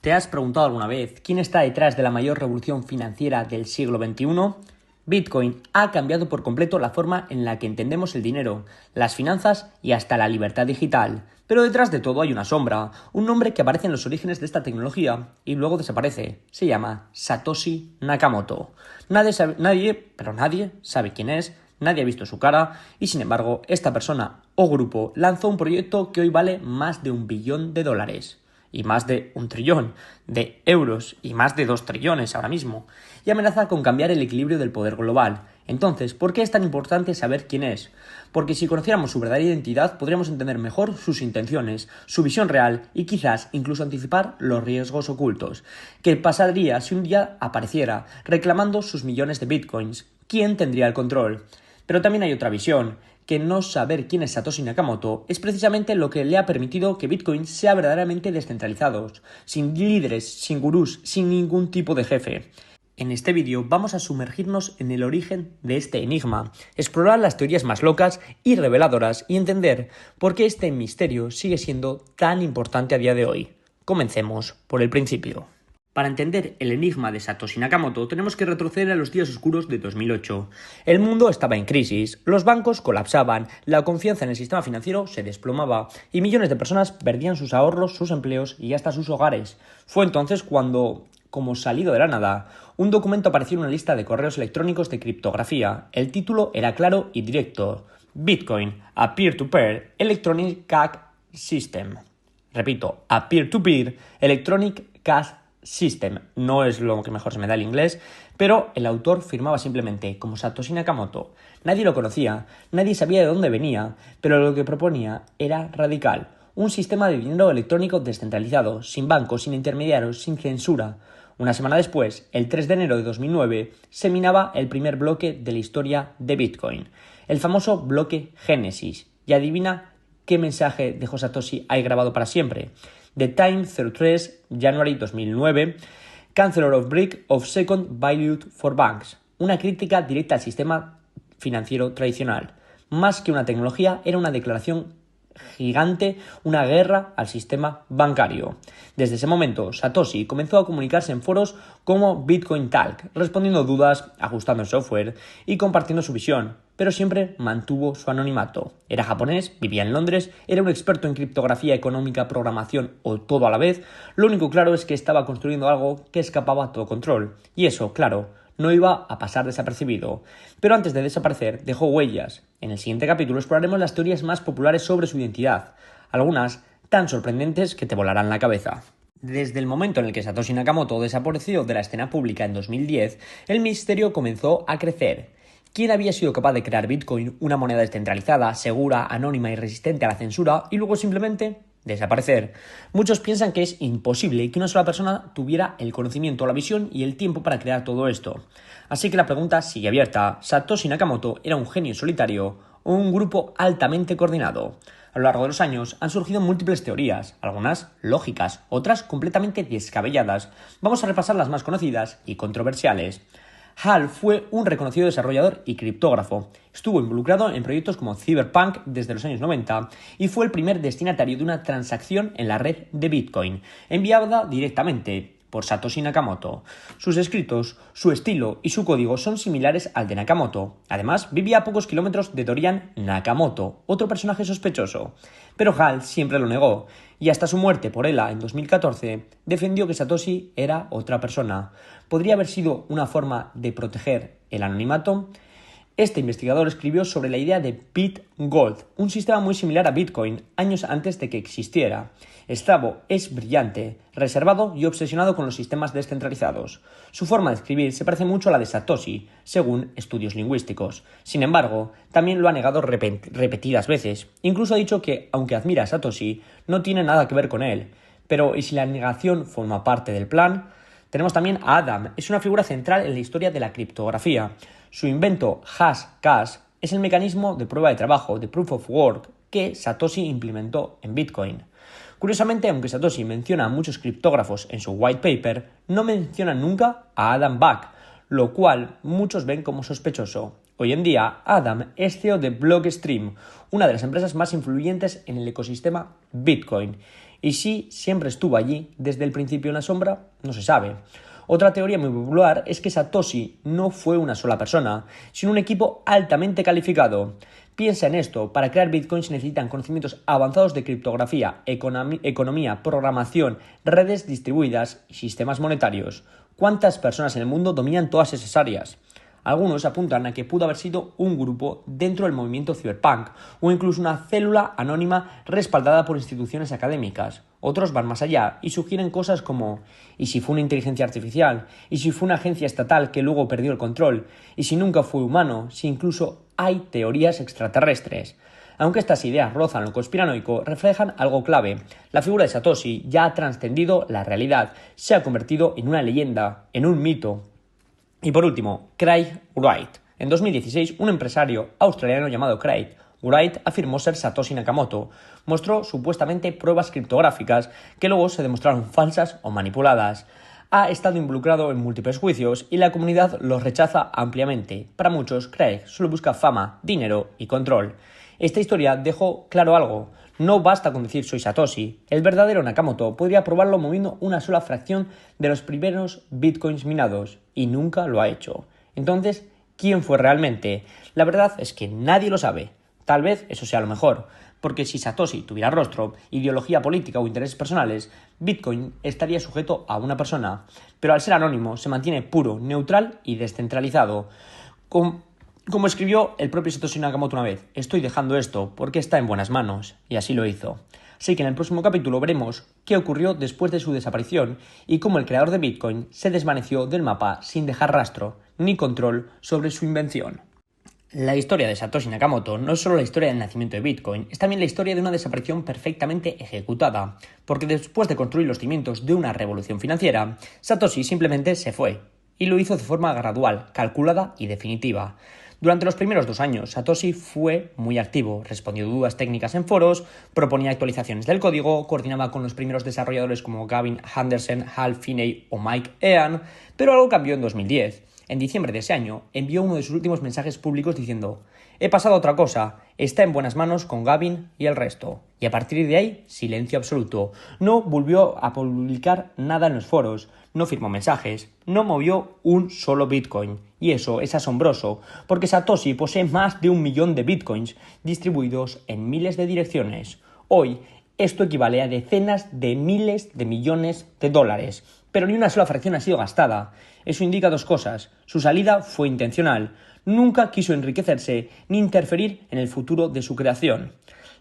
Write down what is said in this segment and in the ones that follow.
¿Te has preguntado alguna vez quién está detrás de la mayor revolución financiera del siglo XXI? Bitcoin ha cambiado por completo la forma en la que entendemos el dinero, las finanzas y hasta la libertad digital. Pero detrás de todo hay una sombra, un nombre que aparece en los orígenes de esta tecnología y luego desaparece. Se llama Satoshi Nakamoto. Nadie sabe quién es, nadie ha visto su cara y sin embargo esta persona o grupo lanzó un proyecto que hoy vale más de $1 billón y más de 1 trillón de euros y más de 2 trillones ahora mismo, y amenaza con cambiar el equilibrio del poder global. Entonces, ¿por qué es tan importante saber quién es? Porque si conociéramos su verdadera identidad, podríamos entender mejor sus intenciones, su visión real y quizás incluso anticipar los riesgos ocultos. ¿Qué pasaría si un día apareciera reclamando sus millones de bitcoins? ¿Quién tendría el control? Pero también hay otra visión, que no saber quién es Satoshi Nakamoto es precisamente lo que le ha permitido que Bitcoin sea verdaderamente descentralizado, sin líderes, sin gurús, sin ningún tipo de jefe. En este vídeo vamos a sumergirnos en el origen de este enigma, explorar las teorías más locas y reveladoras y entender por qué este misterio sigue siendo tan importante a día de hoy. Comencemos por el principio. Para entender el enigma de Satoshi Nakamoto tenemos que retroceder a los días oscuros de 2008. El mundo estaba en crisis, los bancos colapsaban, la confianza en el sistema financiero se desplomaba y millones de personas perdían sus ahorros, sus empleos y hasta sus hogares. Fue entonces cuando, como salido de la nada, un documento apareció en una lista de correos electrónicos de criptografía. El título era claro y directo: Bitcoin, a Peer-to-Peer Electronic Cash System. Repito, a Peer-to-Peer Electronic Cash System. No es lo que mejor se me da el inglés, pero el autor firmaba simplemente como Satoshi Nakamoto. Nadie lo conocía, nadie sabía de dónde venía, pero lo que proponía era radical. Un sistema de dinero electrónico descentralizado, sin bancos, sin intermediarios, sin censura. Una semana después, el 3 de enero de 2009, se minaba el primer bloque de la historia de Bitcoin, el famoso bloque Génesis. Y adivina qué mensaje dejó Satoshi ahí grabado para siempre. The Time 03, January 2009, Chancellor of Brick of Second Value for Banks. Una crítica directa al sistema financiero tradicional. Más que una tecnología, era una declaración gigante, una guerra al sistema bancario. Desde ese momento, Satoshi comenzó a comunicarse en foros como Bitcoin Talk, respondiendo dudas, ajustando el software y compartiendo su visión, pero siempre mantuvo su anonimato. Era japonés, vivía en Londres, era un experto en criptografía económica, programación o todo a la vez. Lo único claro es que estaba construyendo algo que escapaba a todo control. Y eso, claro, no iba a pasar desapercibido. Pero antes de desaparecer, dejó huellas. En el siguiente capítulo exploraremos las teorías más populares sobre su identidad, algunas tan sorprendentes que te volarán la cabeza. Desde el momento en el que Satoshi Nakamoto desapareció de la escena pública en 2010, el misterio comenzó a crecer. ¿Quién había sido capaz de crear Bitcoin, una moneda descentralizada, segura, anónima y resistente a la censura, y luego simplemente desaparecer? Muchos piensan que es imposible que una sola persona tuviera el conocimiento, la visión y el tiempo para crear todo esto. Así que la pregunta sigue abierta: ¿Satoshi Nakamoto era un genio solitario o un grupo altamente coordinado? A lo largo de los años han surgido múltiples teorías, algunas lógicas, otras completamente descabelladas. Vamos a repasar las más conocidas y controversiales. Hal fue un reconocido desarrollador y criptógrafo. Estuvo involucrado en proyectos como Cyberpunk desde los años 90 y fue el primer destinatario de una transacción en la red de Bitcoin, enviada directamente por Satoshi Nakamoto. Sus escritos, su estilo y su código son similares al de Nakamoto. Además, vivía a pocos kilómetros de Dorian Nakamoto, otro personaje sospechoso. Pero Hal siempre lo negó, y hasta su muerte por ELA en 2014 defendió que Satoshi era otra persona. ¿Podría haber sido una forma de proteger el anonimato? Este investigador escribió sobre la idea de BitGold, un sistema muy similar a Bitcoin, años antes de que existiera. Szabo es brillante, reservado y obsesionado con los sistemas descentralizados. Su forma de escribir se parece mucho a la de Satoshi, según estudios lingüísticos. Sin embargo, también lo ha negado repetidas veces. Incluso ha dicho que, aunque admira a Satoshi, no tiene nada que ver con él. Pero, ¿y si la negación forma parte del plan? Tenemos también a Adam. Es una figura central en la historia de la criptografía. Su invento Hashcash es el mecanismo de prueba de trabajo, de Proof of Work, que Satoshi implementó en Bitcoin. Curiosamente, aunque Satoshi menciona a muchos criptógrafos en su white paper, no menciona nunca a Adam Back, lo cual muchos ven como sospechoso. Hoy en día, Adam es CEO de Blockstream, una de las empresas más influyentes en el ecosistema Bitcoin, Y si siempre estuvo allí desde el principio en la sombra, no se sabe. Otra teoría muy popular es que Satoshi no fue una sola persona, sino un equipo altamente calificado. Piensa en esto, para crear Bitcoin se necesitan conocimientos avanzados de criptografía, economía, programación, redes distribuidas y sistemas monetarios. ¿Cuántas personas en el mundo dominan todas esas áreas? Algunos apuntan a que pudo haber sido un grupo dentro del movimiento cyberpunk o incluso una célula anónima respaldada por instituciones académicas. Otros van más allá y sugieren cosas como ¿y si fue una inteligencia artificial? ¿Y si fue una agencia estatal que luego perdió el control? ¿Y si nunca fue humano? ¿Si incluso hay teorías extraterrestres? Aunque estas ideas rozan lo conspiranoico, reflejan algo clave. La figura de Satoshi ya ha trascendido la realidad, se ha convertido en una leyenda, en un mito. Y por último, Craig Wright. En 2016, un empresario australiano llamado Craig Wright afirmó ser Satoshi Nakamoto. Mostró supuestamente pruebas criptográficas que luego se demostraron falsas o manipuladas. Ha estado involucrado en múltiples juicios y la comunidad los rechaza ampliamente. Para muchos, Craig solo busca fama, dinero y control. Esta historia dejó claro algo. No basta con decir soy Satoshi. El verdadero Nakamoto podría probarlo moviendo una sola fracción de los primeros bitcoins minados, y nunca lo ha hecho. Entonces, ¿quién fue realmente? La verdad es que nadie lo sabe. Tal vez eso sea lo mejor, porque si Satoshi tuviera rostro, ideología política o intereses personales, Bitcoin estaría sujeto a una persona. Pero al ser anónimo, se mantiene puro, neutral y descentralizado. Como escribió el propio Satoshi Nakamoto una vez, estoy dejando esto porque está en buenas manos, y así lo hizo. Así que en el próximo capítulo veremos qué ocurrió después de su desaparición y cómo el creador de Bitcoin se desvaneció del mapa sin dejar rastro ni control sobre su invención. La historia de Satoshi Nakamoto no es solo la historia del nacimiento de Bitcoin, es también la historia de una desaparición perfectamente ejecutada, porque después de construir los cimientos de una revolución financiera, Satoshi simplemente se fue, y lo hizo de forma gradual, calculada y definitiva. Durante los primeros 2 años, Satoshi fue muy activo, respondió dudas técnicas en foros, proponía actualizaciones del código, coordinaba con los primeros desarrolladores como Gavin Henderson, Hal Finney o Mike Ean, pero algo cambió en 2010. En diciembre de ese año, envió uno de sus últimos mensajes públicos diciendo: «He pasado a otra cosa, está en buenas manos con Gavin y el resto». Y a partir de ahí, silencio absoluto. No volvió a publicar nada en los foros, no firmó mensajes, no movió un solo Bitcoin. Y eso es asombroso, porque Satoshi posee más de 1 millón de Bitcoins distribuidos en miles de direcciones. Hoy, esto equivale a decenas de miles de millones de dólares, pero ni una sola fracción ha sido gastada. Eso indica 2 cosas. Su salida fue intencional. Nunca quiso enriquecerse ni interferir en el futuro de su creación.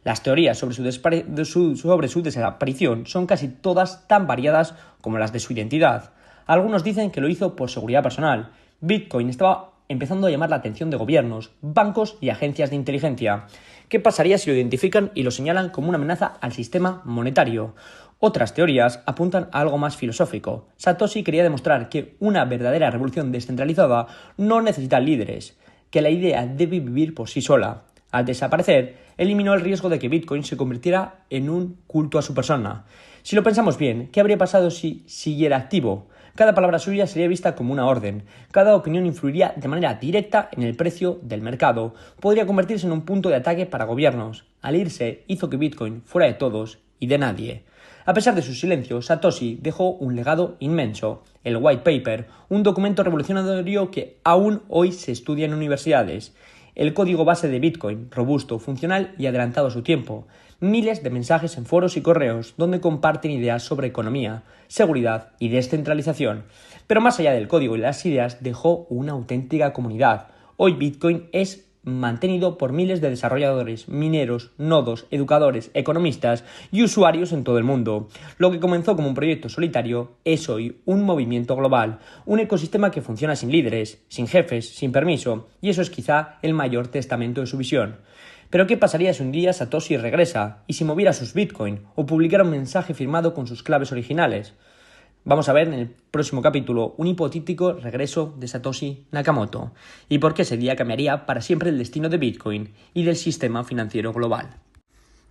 Las teorías sobre su desaparición son casi todas tan variadas como las de su identidad. Algunos dicen que lo hizo por seguridad personal. Bitcoin estaba empezando a llamar la atención de gobiernos, bancos y agencias de inteligencia. ¿Qué pasaría si lo identifican y lo señalan como una amenaza al sistema monetario? Otras teorías apuntan a algo más filosófico. Satoshi quería demostrar que una verdadera revolución descentralizada no necesita líderes, que la idea debe vivir por sí sola. Al desaparecer, eliminó el riesgo de que Bitcoin se convirtiera en un culto a su persona. Si lo pensamos bien, ¿qué habría pasado si siguiera activo? Cada palabra suya sería vista como una orden. Cada opinión influiría de manera directa en el precio del mercado. Podría convertirse en un punto de ataque para gobiernos. Al irse, hizo que Bitcoin fuera de todos y de nadie. A pesar de su silencio, Satoshi dejó un legado inmenso, el White Paper, un documento revolucionario que aún hoy se estudia en universidades. El código base de Bitcoin, robusto, funcional y adelantado a su tiempo. Miles de mensajes en foros y correos donde comparten ideas sobre economía, seguridad y descentralización. Pero más allá del código y las ideas, dejó una auténtica comunidad. Hoy Bitcoin es mantenido por miles de desarrolladores, mineros, nodos, educadores, economistas y usuarios en todo el mundo. Lo que comenzó como un proyecto solitario es hoy un movimiento global, un ecosistema que funciona sin líderes, sin jefes, sin permiso, y eso es quizá el mayor testamento de su visión. Pero ¿qué pasaría si un día Satoshi regresa y si moviera sus Bitcoin o publicara un mensaje firmado con sus claves originales? Vamos a ver en el próximo capítulo un hipotético regreso de Satoshi Nakamoto y por qué ese día cambiaría para siempre el destino de Bitcoin y del sistema financiero global.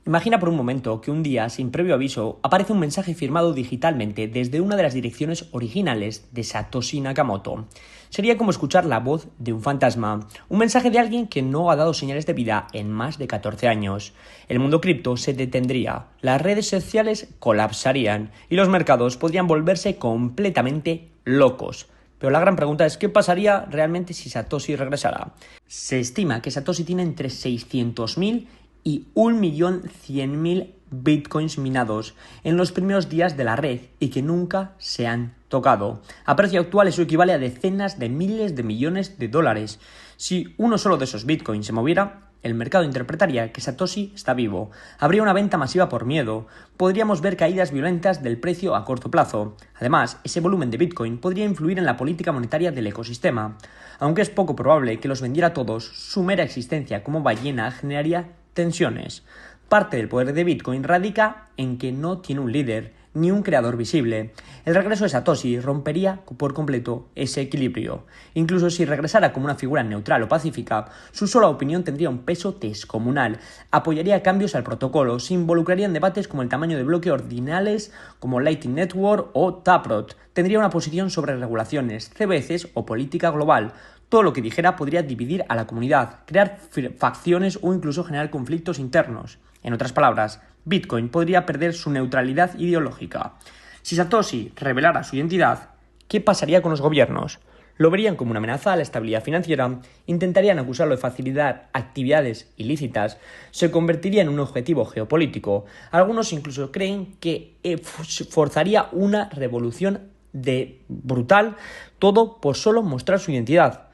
Imagina por un momento que un día, sin previo aviso, aparece un mensaje firmado digitalmente desde una de las direcciones originales de Satoshi Nakamoto. Sería como escuchar la voz de un fantasma, un mensaje de alguien que no ha dado señales de vida en más de 14 años. El mundo cripto se detendría, las redes sociales colapsarían y los mercados podrían volverse completamente locos. Pero la gran pregunta es, ¿qué pasaría realmente si Satoshi regresara? Se estima que Satoshi tiene entre 600.000 y 1.100.000 bitcoins minados en los primeros días de la red y que nunca se han tocado. A precio actual eso equivale a decenas de miles de millones de dólares. Si uno solo de esos bitcoins se moviera, el mercado interpretaría que Satoshi está vivo. Habría una venta masiva por miedo. Podríamos ver caídas violentas del precio a corto plazo. Además, ese volumen de Bitcoin podría influir en la política monetaria del ecosistema. Aunque es poco probable que los vendiera todos, su mera existencia como ballena generaría tensiones. Parte del poder de Bitcoin radica en que no tiene un líder ni un creador visible. El regreso de Satoshi rompería por completo ese equilibrio. Incluso si regresara como una figura neutral o pacífica, su sola opinión tendría un peso descomunal. Apoyaría cambios al protocolo, se involucraría en debates como el tamaño de bloque ordinales como Lightning Network o Taproot. Tendría una posición sobre regulaciones, CBDCs o política global. Todo lo que dijera podría dividir a la comunidad, crear facciones o incluso generar conflictos internos. En otras palabras, Bitcoin podría perder su neutralidad ideológica. Si Satoshi revelara su identidad, ¿qué pasaría con los gobiernos? Lo verían como una amenaza a la estabilidad financiera, intentarían acusarlo de facilitar actividades ilícitas, se convertiría en un objetivo geopolítico. Algunos incluso creen que forzaría una revolución brutal, todo por solo mostrar su identidad.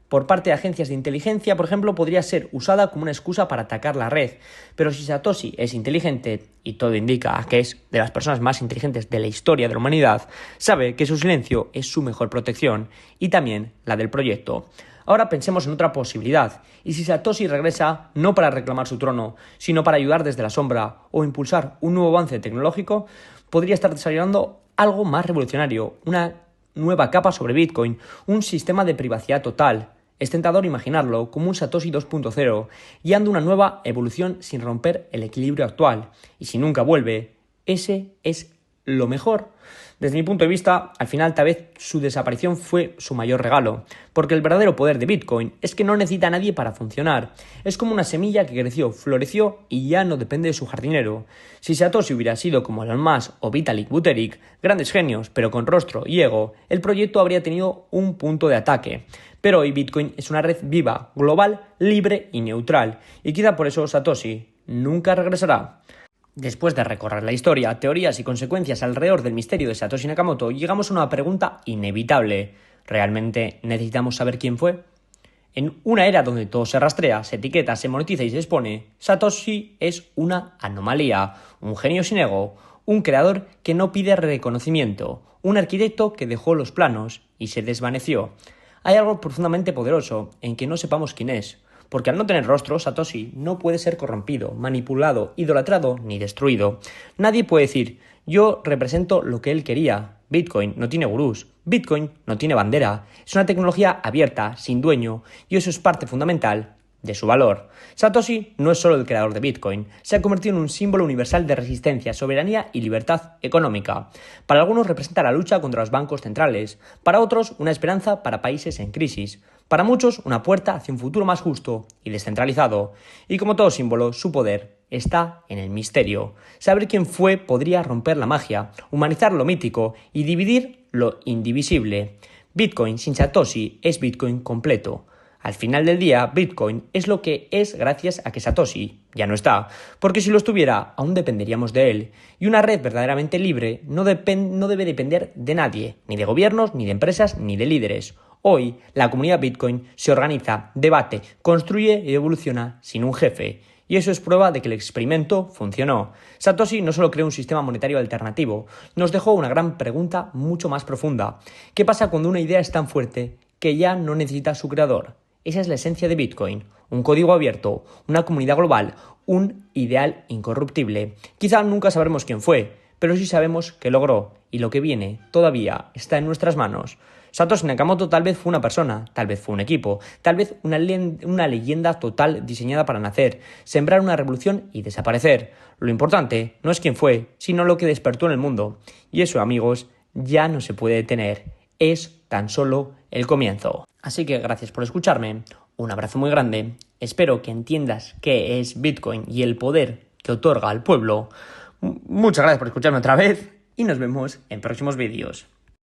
Por parte de agencias de inteligencia, por ejemplo, podría ser usada como una excusa para atacar la red. Pero si Satoshi es inteligente, y todo indica que es de las personas más inteligentes de la historia de la humanidad, sabe que su silencio es su mejor protección, y también la del proyecto. Ahora pensemos en otra posibilidad, y si Satoshi regresa no para reclamar su trono, sino para ayudar desde la sombra o impulsar un nuevo avance tecnológico, podría estar desarrollando algo más revolucionario, una nueva capa sobre Bitcoin, un sistema de privacidad total. Es tentador imaginarlo como un Satoshi 2.0, guiando una nueva evolución sin romper el equilibrio actual. Y si nunca vuelve, ese es lo mejor. Desde mi punto de vista, al final tal vez su desaparición fue su mayor regalo, porque el verdadero poder de Bitcoin es que no necesita a nadie para funcionar. Es como una semilla que creció, floreció y ya no depende de su jardinero. Si Satoshi hubiera sido como Elon Musk o Vitalik Buterin, grandes genios pero con rostro y ego, el proyecto habría tenido un punto de ataque. Pero hoy Bitcoin es una red viva, global, libre y neutral, y quizá por eso Satoshi nunca regresará. Después de recorrer la historia, teorías y consecuencias alrededor del misterio de Satoshi Nakamoto, llegamos a una pregunta inevitable. ¿Realmente necesitamos saber quién fue? En una era donde todo se rastrea, se etiqueta, se monetiza y se expone, Satoshi es una anomalía, un genio sin ego, un creador que no pide reconocimiento, un arquitecto que dejó los planos y se desvaneció. Hay algo profundamente poderoso en que no sepamos quién es, porque al no tener rostro, Satoshi no puede ser corrompido, manipulado, idolatrado ni destruido. Nadie puede decir, yo represento lo que él quería. Bitcoin no tiene gurús, Bitcoin no tiene bandera, es una tecnología abierta, sin dueño, y eso es parte fundamental de su valor. Satoshi no es solo el creador de Bitcoin, se ha convertido en un símbolo universal de resistencia, soberanía y libertad económica. Para algunos representa la lucha contra los bancos centrales, para otros una esperanza para países en crisis, para muchos una puerta hacia un futuro más justo y descentralizado. Y como todo símbolo, su poder está en el misterio. Saber quién fue podría romper la magia, humanizar lo mítico y dividir lo indivisible. Bitcoin sin Satoshi es Bitcoin completo. Al final del día, Bitcoin es lo que es gracias a que Satoshi ya no está, porque si lo estuviera, aún dependeríamos de él. Y una red verdaderamente libre no debe depender de nadie, ni de gobiernos, ni de empresas, ni de líderes. Hoy, la comunidad Bitcoin se organiza, debate, construye y evoluciona sin un jefe. Y eso es prueba de que el experimento funcionó. Satoshi no solo creó un sistema monetario alternativo, nos dejó una gran pregunta mucho más profunda. ¿Qué pasa cuando una idea es tan fuerte que ya no necesita a su creador? Esa es la esencia de Bitcoin, un código abierto, una comunidad global, un ideal incorruptible. Quizá nunca sabremos quién fue, pero sí sabemos que logró, y lo que viene todavía está en nuestras manos. Satoshi Nakamoto tal vez fue una persona, tal vez fue un equipo, tal vez una leyenda total diseñada para nacer, sembrar una revolución y desaparecer. Lo importante no es quién fue, sino lo que despertó en el mundo. Y eso, amigos, ya no se puede detener. Es tan solo el comienzo. Así que gracias por escucharme, un abrazo muy grande, espero que entiendas qué es Bitcoin y el poder que otorga al pueblo. Muchas gracias por escucharme otra vez y nos vemos en próximos vídeos.